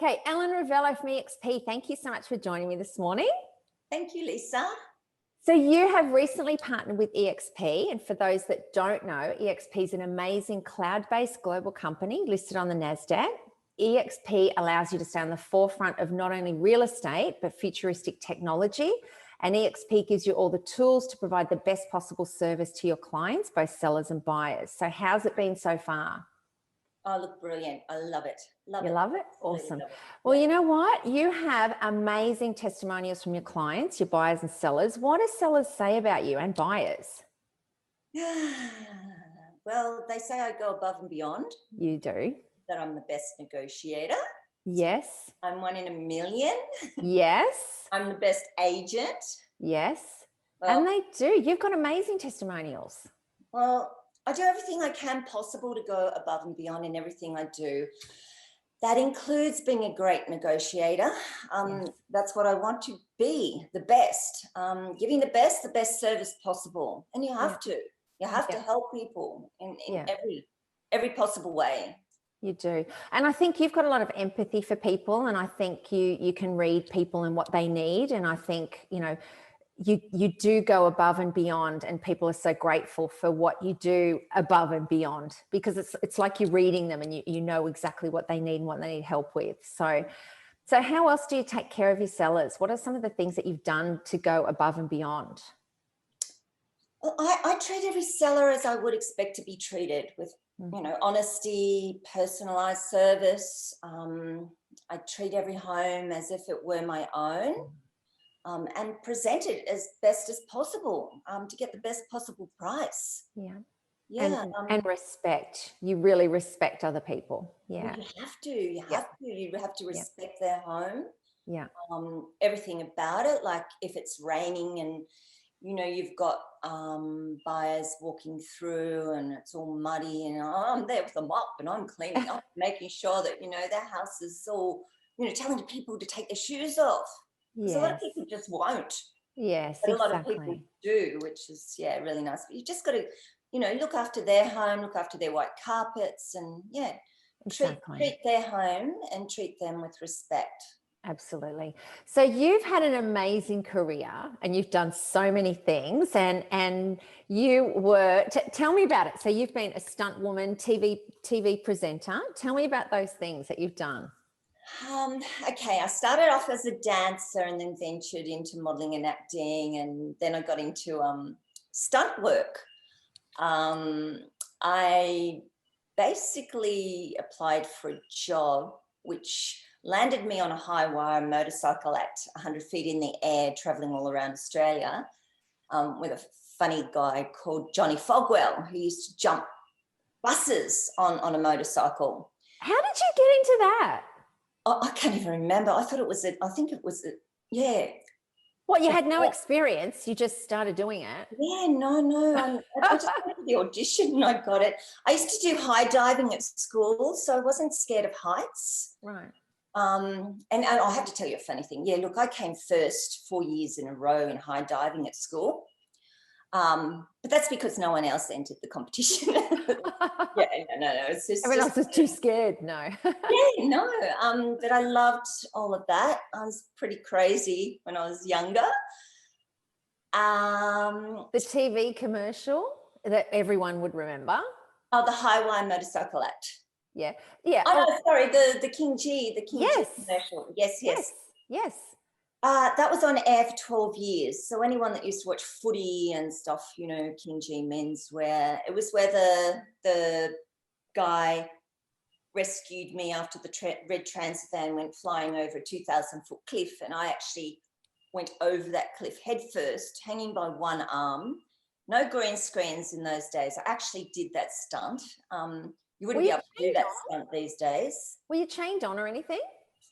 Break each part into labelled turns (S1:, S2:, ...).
S1: Okay, Ellen Revello from eXp, thank you so much for joining me this morning.
S2: Thank you, Lisa.
S1: So you have recently partnered with eXp, and for those that don't know, eXp is an amazing cloud-based global company listed on the NASDAQ. eXp allows you to stay on the forefront of not only real estate, but futuristic technology. And eXp gives you all the tools to provide the best possible service to your clients, both sellers and buyers. So how's it been so far?
S2: Oh, look, brilliant. I love it.
S1: You love it? Awesome.
S2: Love it.
S1: Well, you know what? You have amazing testimonials from your clients, your buyers and sellers. What do sellers say about you and buyers?
S2: Well, they say I go above and beyond,
S1: You do.
S2: that I'm the best negotiator.
S1: Yes.
S2: I'm one in a million.
S1: Yes.
S2: I'm the best agent.
S1: Yes.
S2: Well,
S1: And they do. You've got amazing testimonials.
S2: well, I do everything I can possible to go above and beyond in everything I do. That includes being a great negotiator.
S1: Yes.
S2: That's what I want to be, the best, giving the best service possible. And you have to. You have to help people in every possible way.
S1: You do. And I think you've got a lot of empathy for people, and I think you can read people and what they need. And I think, you do go above and beyond, and people are so grateful for what you do above and beyond, because it's like you're reading them and you know exactly what they need and what they need help with. So how else do you take care of your sellers? What are some of the things that you've done to go above and beyond?
S2: Well, I treat every seller as I would expect to be treated, with honesty, personalized service. I treat every home as if it were my own. And present it as best as possible to get the best possible price.
S1: Yeah. And respect. You really respect other people. Yeah.
S2: Well, you have to respect their home.
S1: Yeah.
S2: Everything about it. Like if it's raining and you've got buyers walking through and it's all muddy, and I'm there with a mop and I'm cleaning up, making sure that their house is all telling people to take their shoes off. Because a lot of people just won't.
S1: Yes,
S2: but a lot of people do, which is really nice. But you just got to, look after their home, look after their white carpets, and treat their home and treat them with respect.
S1: Absolutely. So you've had an amazing career and you've done so many things, and you were, tell me about it. So you've been a stunt woman, TV presenter. Tell me about those things that you've done.
S2: Okay, I started off as a dancer and then ventured into modeling and acting, and then I got into stunt work. I basically applied for a job which landed me on a high wire motorcycle at 100 feet in the air, traveling all around Australia with a funny guy called Johnny Fogwell, who used to jump buses on a motorcycle.
S1: How did you get into that?
S2: I can't even remember. I think it was
S1: What, you had no experience? You just started doing it?
S2: Yeah, no. I just went to the audition and I got it. I used to do high diving at school, so I wasn't scared of heights.
S1: Right.
S2: And I have to tell you a funny thing. Yeah, look, I came first 4 years in a row in high diving at school. But that's because no one else entered the competition. No. It's just,
S1: everyone else is too scared. No.
S2: But I loved all of that. I was pretty crazy when I was younger.
S1: The TV commercial that everyone would remember.
S2: Oh, the high wire motorcycle act.
S1: Yeah.
S2: Oh, no, sorry, the King G G commercial. Yes. That was on air for 12 years. So anyone that used to watch footy and stuff, King G menswear, it was where the guy rescued me after the red Transit van went flying over a 2,000-foot cliff, and I actually went over that cliff head first, hanging by one arm. No green screens in those days. I actually did that stunt. You wouldn't be able to do that stunt these days.
S1: Were you chained on or anything?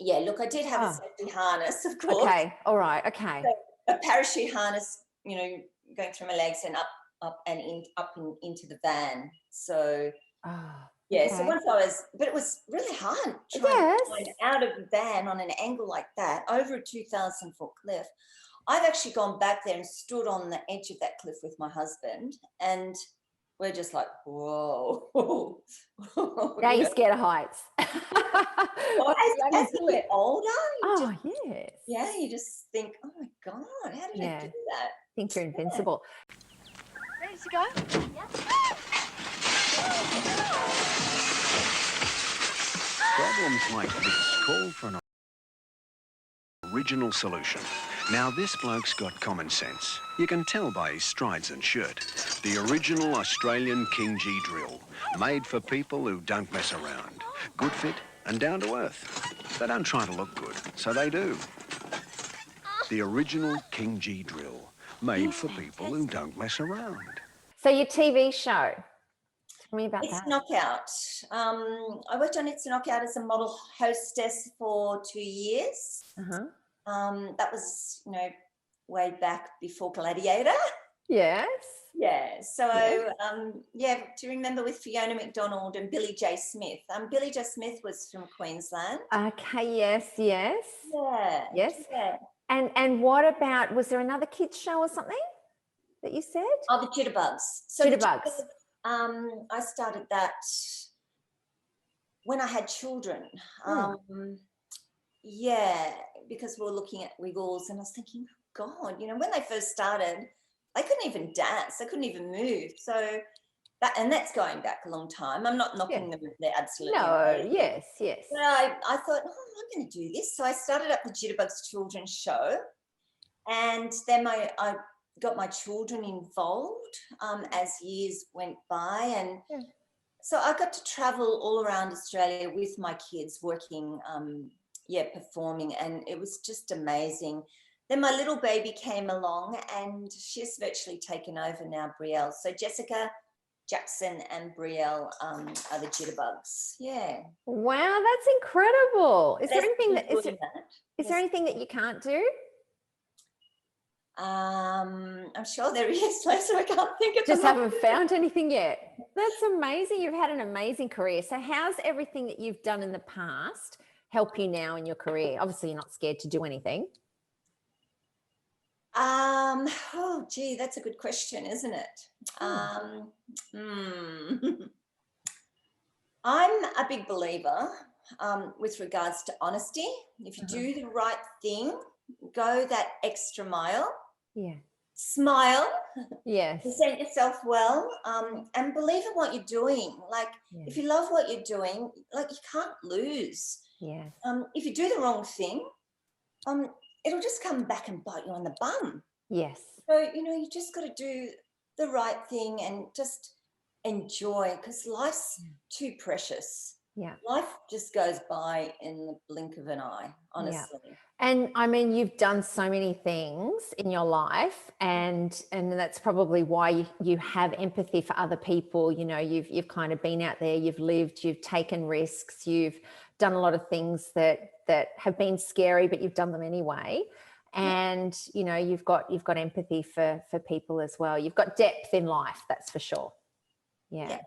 S2: Yeah, look, I did have a safety harness, of course.
S1: Okay, all right, okay.
S2: So a parachute harness, going through my legs and up and into the van. So, so once but it was really hard trying to climb out of the van on an angle like that over a 2,000-foot cliff. I've actually gone back there and stood on the edge of that cliff with my husband, and we're just like, whoa.
S1: Now you're scared of heights.
S2: Well, as you get older,
S1: yes.
S2: Yeah, you just think, oh my God, how did I do that?
S1: I think you're invincible.
S3: Ready to go? Yeah.
S4: Problems like this call for an original solution. Now this bloke's got common sense. You can tell by his strides and shirt. The original Australian King G drill, made for people who don't mess around. Good fit and down to earth. They don't try to look good, so they do. The original King G drill, made for people who don't mess around.
S1: So your TV show, tell me about
S2: It's
S1: that.
S2: Knockout. I worked on It's Knockout as a model hostess for 2 years. That was, way back before Gladiator.
S1: Yes.
S2: Yeah. So, do you remember with Fiona McDonald and Billy J. Smith? Billy J. Smith was from Queensland.
S1: Okay. Yes. Yes.
S2: Yeah.
S1: Yes.
S2: Yeah.
S1: And what about, was there another kids show or something that you said?
S2: Oh, the Jitterbugs. So
S1: Jitterbugs.
S2: I started that when I had children. Because we were looking at Wiggles, and I was thinking, oh God, when they first started, they couldn't even dance, they couldn't even move. So that's going back a long time. I'm not knocking them; they're absolutely amazing.
S1: Yes.
S2: But I thought, I'm going to do this. So I started up the Jitterbugs children's show, and then I got my children involved as years went by, and so I got to travel all around Australia with my kids, working, performing, and it was just amazing. Then my little baby came along, and she's virtually taken over now, Brielle. So Jessica, Jackson, and Brielle are the Jitterbugs. Yeah.
S1: Wow, that's incredible. Is there anything that you can't do?
S2: I'm sure there is, so I can't think of
S1: Just haven't found anything yet. That's amazing. You've had an amazing career. So how's everything that you've done in the past help you now in your career? Obviously, you're not scared to do anything.
S2: That's a good question, isn't it? I'm a big believer with regards to honesty. If you do the right thing, go that extra mile.
S1: Yeah.
S2: Smile.
S1: Yes.
S2: Present yourself well, and believe in what you're doing. If you love what you're doing, you can't lose.
S1: Yes.
S2: If you do the wrong thing, it'll just come back and bite you on the bum.
S1: Yes.
S2: So, you just got to do the right thing and just enjoy, because life's too precious.
S1: Yeah.
S2: Life just goes by in the blink of an eye, honestly.
S1: Yeah. And I mean, you've done so many things in your life, and that's probably why you have empathy for other people. You've kind of been out there, you've lived, you've taken risks, you've done a lot of things that have been scary, but you've done them anyway. And you've got empathy for people as well. You've got depth in life, that's for sure. Yeah.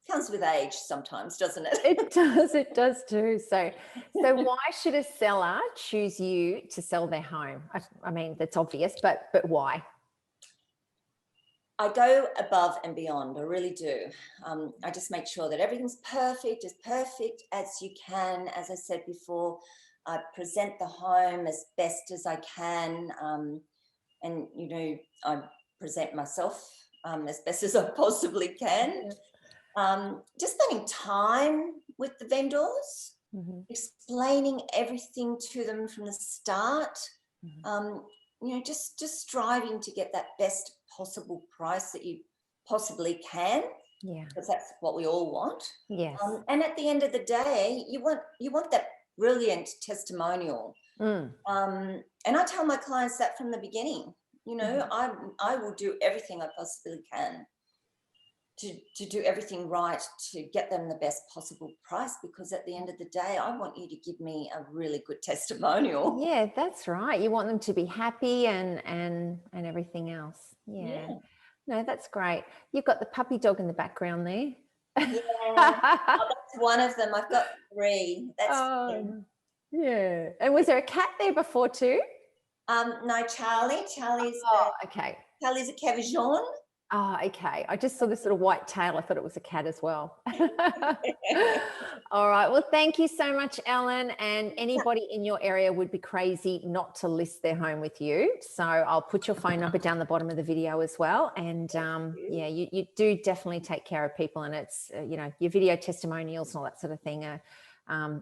S2: Comes with age sometimes, doesn't it?
S1: It does too. So why should a seller choose you to sell their home? I mean, that's obvious, but why?
S2: I go above and beyond. I really do. I just make sure that everything's perfect, as perfect as you can. As I said before, I present the home as best as I can. And, I present myself as best as I possibly can. Just spending time with the vendors, explaining everything to them from the start, just striving to get that best possible price that you possibly can. Yeah, because that's what we all want. Yes. And at the end of the day, you want that brilliant testimonial. And I tell my clients that from the beginning. I will do everything I possibly can to do everything right to get them the best possible price, because at the end of the day, I want you to give me a really good testimonial. Yeah,
S1: that's right. You want them to be happy and everything else. Yeah. No, that's great. You've got the puppy dog in the background there.
S2: Yeah, that's one of them. I've got 3. That's
S1: yeah. And was there a cat there before too?
S2: No, Charlie. Charlie's
S1: okay.
S2: Charlie's a Cavachon.
S1: Oh, okay. I just saw this little white tail. I thought it was a cat as well. All right. Well, thank you so much, Ellen. And anybody in your area would be crazy not to list their home with you. So I'll put your phone number down the bottom of the video as well. And yeah, you do definitely take care of people. And it's, you know, your video testimonials and all that sort of thing are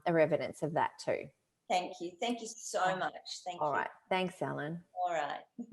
S1: evidence of that too.
S2: Thank you. Thank you so much. Thank you.
S1: All right. Thanks, Ellen.
S2: All right.